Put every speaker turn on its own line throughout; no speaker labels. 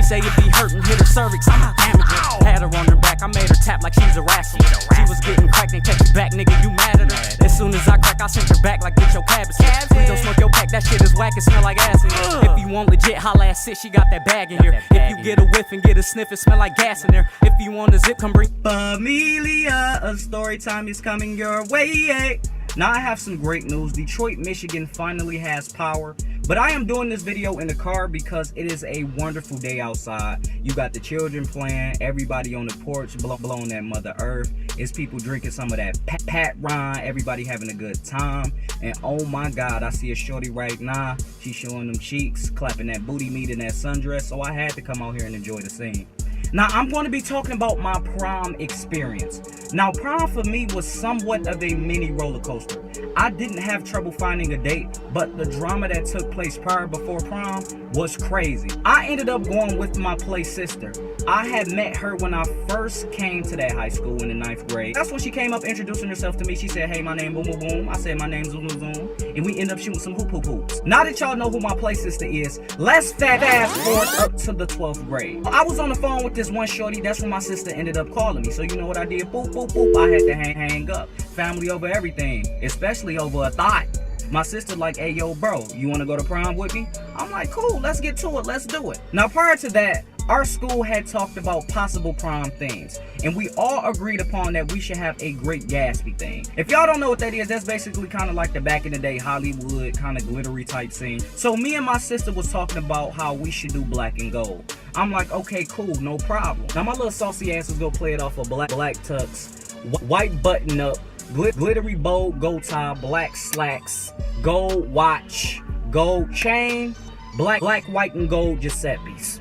She say it be hurting, hit her cervix, I'm damaged. Had her on her back, I made her tap like she's a wrestler. She was getting cracked and kept you back, nigga, you mad at her? As soon as I crack, I sent her back like get your cabbage. Please don't smoke your pack, that shit is whack, it smell like ass in here. If you want legit, holla at sis, she got that bag in here. If you get a whiff and get a sniff, it smell like gas in there. If you want a zip, come bring Familia, a story time is coming your way. Now I have some great news. Detroit, Michigan finally has power. But I am doing this video in the car because it is a wonderful day outside. You got the children playing, everybody on the porch blowing that Mother Earth. It's people drinking some of that Pat Ryan, everybody having a good time. And oh my God, I see a shorty right now. She's showing them cheeks, clapping that booty meat in that sundress. So I had to come out here and enjoy the scene. Now, I'm going to be talking about my prom experience. Now, prom for me was somewhat of a mini roller coaster. I didn't have trouble finding a date, but the drama that took place prior before prom was crazy. I ended up going with my play sister. I had met her when I first came to that high school in the 9th grade. That's when she came up introducing herself to me. She said, hey, my name boom boom boom. I said, my name's zoom zoom zoom. And we end up shooting some hoop hoop hoops. Now that y'all know who my play sister is, let's fast forward up to the 12th grade. I was on the phone with this one shorty. That's when my sister ended up calling me. So you know what I did? Boop boop boop. I had to hang up. Family over everything, especially over a thought. My sister like, hey yo bro, you want to go to prom with me? I'm like, cool, let's get to it, let's do it. Now prior to that, our school had talked about possible prom themes, and we all agreed upon that we should have a Great Gatsby theme. If y'all don't know what that is, that's basically kind of like the back in the day Hollywood kind of glittery type scene. So me and my sister was talking about how we should do black and gold. I'm like, okay, cool, no problem. Now my little saucy ass was gonna play it off of black tux, white button up, glittery bow, gold tie, black slacks, gold watch, gold chain, black, white, and gold Giuseppe's.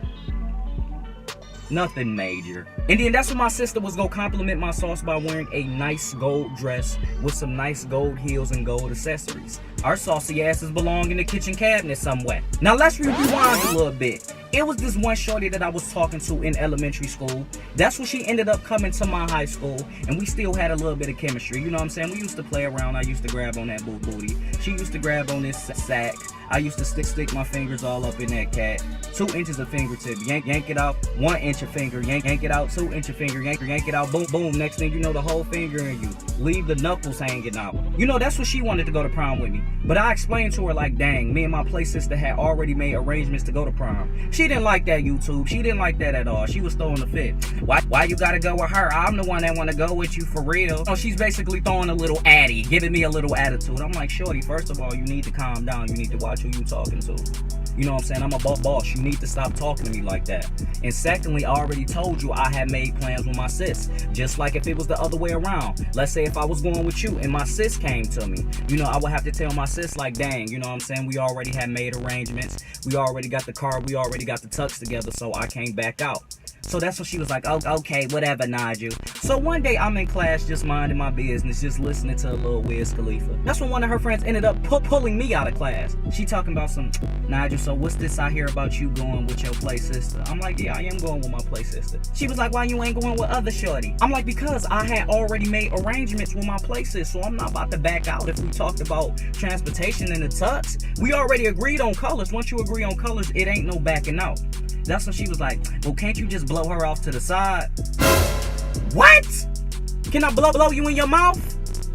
Nothing major. And then that's when my sister was gonna compliment my sauce by wearing a nice gold dress with some nice gold heels and gold accessories. Our saucy asses belong in the kitchen cabinet somewhere. Now let's rewind a little bit. It was this one shorty that I was talking to in elementary school. That's when she ended up coming to my high school, and we still had a little bit of chemistry. You know what I'm saying? We used to play around. I used to grab on that booty. She used to grab on this sack. I used to stick my fingers all up in that cat. 2 inches of fingertip, yank it out. 1 inch of finger, yank it out. 2 inch of finger, yank it out. Boom, boom. Next thing you know, the whole finger in you. Leave the knuckles hanging out. You know, that's what she wanted to go to prom with me. But I explained to her like, dang, me and my play sister had already made arrangements to go to prom. She didn't like that YouTube. She didn't like that at all. She was throwing a fit. Why you gotta go with her? I'm the one that wanna go with you for real. So she's basically throwing a little addy, giving me a little attitude. I'm like, shorty, first of all, you need to calm down. You need to watch who you talking to. You know what I'm saying? I'm a boss. You need to stop talking to me like that. And secondly, I already told you I had made plans with my sis. Just like if it was the other way around. Let's say if I was going with you and my sis came to me, you know, I would have to tell my sis like, dang, you know what I'm saying? We already had made arrangements. We already got the car. We already got the tux together, so I can't back out. So that's when she was like, oh, okay, whatever, Nigel. So one day I'm in class just minding my business, just listening to a little Wiz Khalifa. That's when one of her friends ended up pulling me out of class. She talking about some, Nigel, so what's this I hear about you going with your play sister? I'm like, yeah, I am going with my play sister. She was like, why you ain't going with other shorty? I'm like, because I had already made arrangements with my play sister, so I'm not about to back out if we talked about transportation and the tux. We already agreed on colors. Once you agree on colors, it ain't no backing out. That's when she was like, well, can't you just blow her off to the side? What? Can I blow you in your mouth?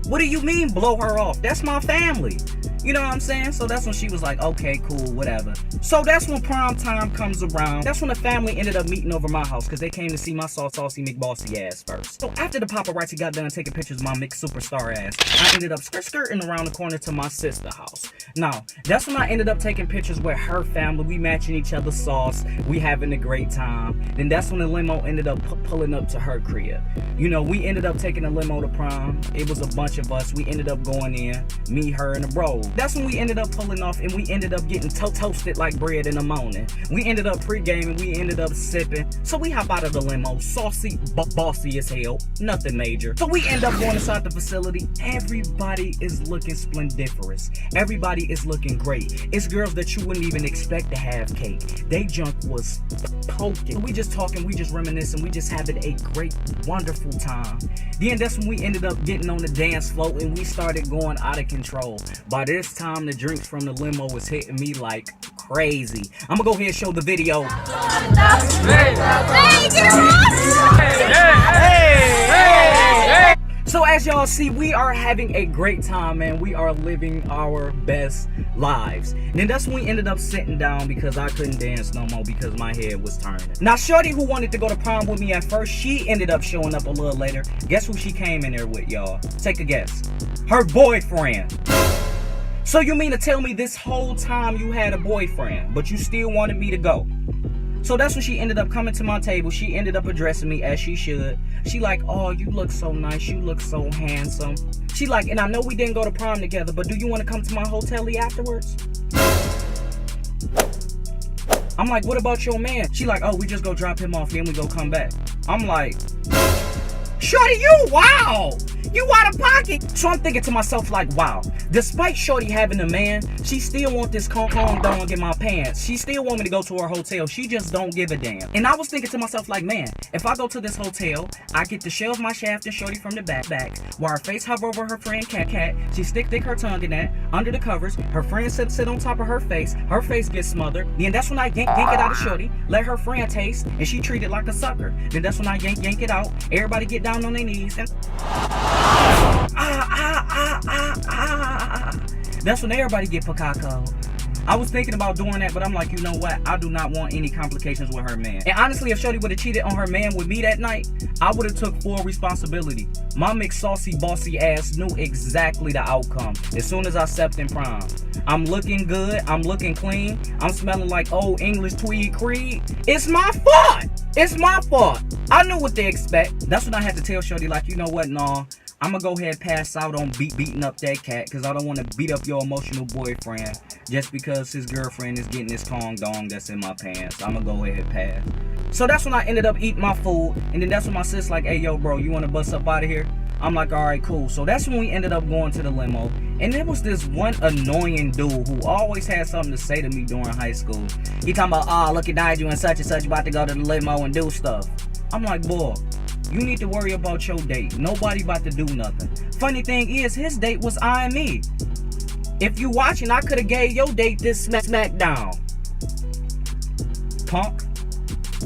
What do you mean blow her off? That's my family. You know what I'm saying? So that's when she was like, okay, cool, whatever. So that's when prom time comes around. That's when the family ended up meeting over my house because they came to see my saucy McBossy ass first. So after the paparazzi got done taking pictures of my McSuperstar ass, I ended up skirting around the corner to my sister's house. Now, that's when I ended up taking pictures with her family. We matching each other's sauce. We having a great time. Then that's when the limo ended up pulling up to her crib. You know, we ended up taking a limo to prom. It was a bunch of us. We ended up going in, me, her, and the bro. That's when we ended up pulling off and we ended up getting toasted like bread in the morning. We ended up pre-gaming, we ended up sipping. So we hop out of the limo, saucy, bossy as hell, nothing major. So we end up going inside the facility. Everybody is looking splendiferous. Everybody is looking great. It's girls that you wouldn't even expect to have cake. They junk was poking. We just talking, we just reminiscing, we just having a great, wonderful time. Then that's when we ended up getting on the dance floor and we started going out of control. By this this time the drinks from the limo was hitting me like crazy. I'm gonna go ahead and show the video. So as y'all see, we are having a great time, man. We are living our best lives. And then that's when we ended up sitting down because I couldn't dance no more because my head was turning. Now, Shorty, who wanted to go to prom with me at first, she ended up showing up a little later. Guess who she came in there with, y'all? Take a guess. Her boyfriend. So you mean to tell me this whole time you had a boyfriend, but you still wanted me to go? So that's when she ended up coming to my table. She ended up addressing me as she should. She like, oh, you look so nice. You look so handsome. She like, and I know we didn't go to prom together, but do you want to come to my hotel afterwards? I'm like, what about your man? She like, oh, we just go drop him off, then we go come back. I'm like, Shorty, you wow! You out of pocket. So I'm thinking to myself like, wow, despite Shorty having a man, she still want this calm dog in my pants. She still want me to go to her hotel. She just don't give a damn. And I was thinking to myself like, man, if I go to this hotel, I get to shove my shaft and Shorty from the back, while her face hover over her friend cat. She stick her tongue in that, under the covers. Her friend sit on top of her face gets smothered. Then that's when I yank it out of Shorty, let her friend taste, and she treat it like a sucker. Then that's when I yank it out. Everybody get down on their knees and that's when everybody get pakako. I was thinking about doing that, but I'm like, you know what? I do not want any complications with her man. And honestly, if Shorty would have cheated on her man with me that night, I would have took full responsibility. My mixed saucy bossy ass knew exactly the outcome as soon as I stepped in prom. I'm looking good. I'm looking clean. I'm smelling like old English tweed creed. It's my fault. It's my fault. I knew what they expect. That's when I had to tell Shorty like, you know what? Nah. I'm gonna go ahead and pass out on beating up that cat because I don't want to beat up your emotional boyfriend just because his girlfriend is getting this Kong dong that's in my pants. I'm gonna go ahead and pass. So that's when I ended up eating my food, and then that's when my sis like, hey yo bro, you want to bust up out of here? I'm like, all right, cool. So that's when we ended up going to the limo, and there was this one annoying dude who always had something to say to me during high school. He talking about, oh, look at Nigel and such about to go to the limo and do stuff. I'm like, boy, you need to worry about your date. Nobody about to do nothing. Funny thing is, his date was eyeing me. If you watching, I could have gave your date this smackdown. Punk.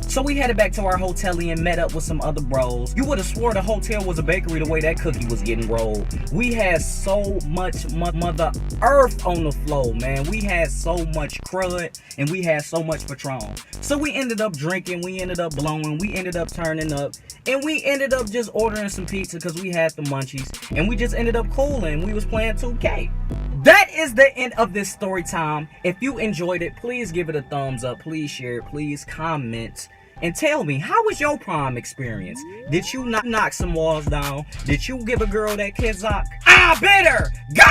So we headed back to our hotel and met up with some other bros. You would have swore the hotel was a bakery the way that cookie was getting rolled. We had so much mother earth on the floor, man. We had so much crud and we had so much Patron. So we ended up drinking, we ended up blowing, we ended up turning up, and we ended up just ordering some pizza because we had the munchies, and we just ended up cooling. We was playing 2K. That is the end of this story time. If you enjoyed it, please give it a thumbs up. Please share it. Please comment. And tell me, how was your prom experience? Did you knock some walls down? Did you give a girl that kizak? I better go!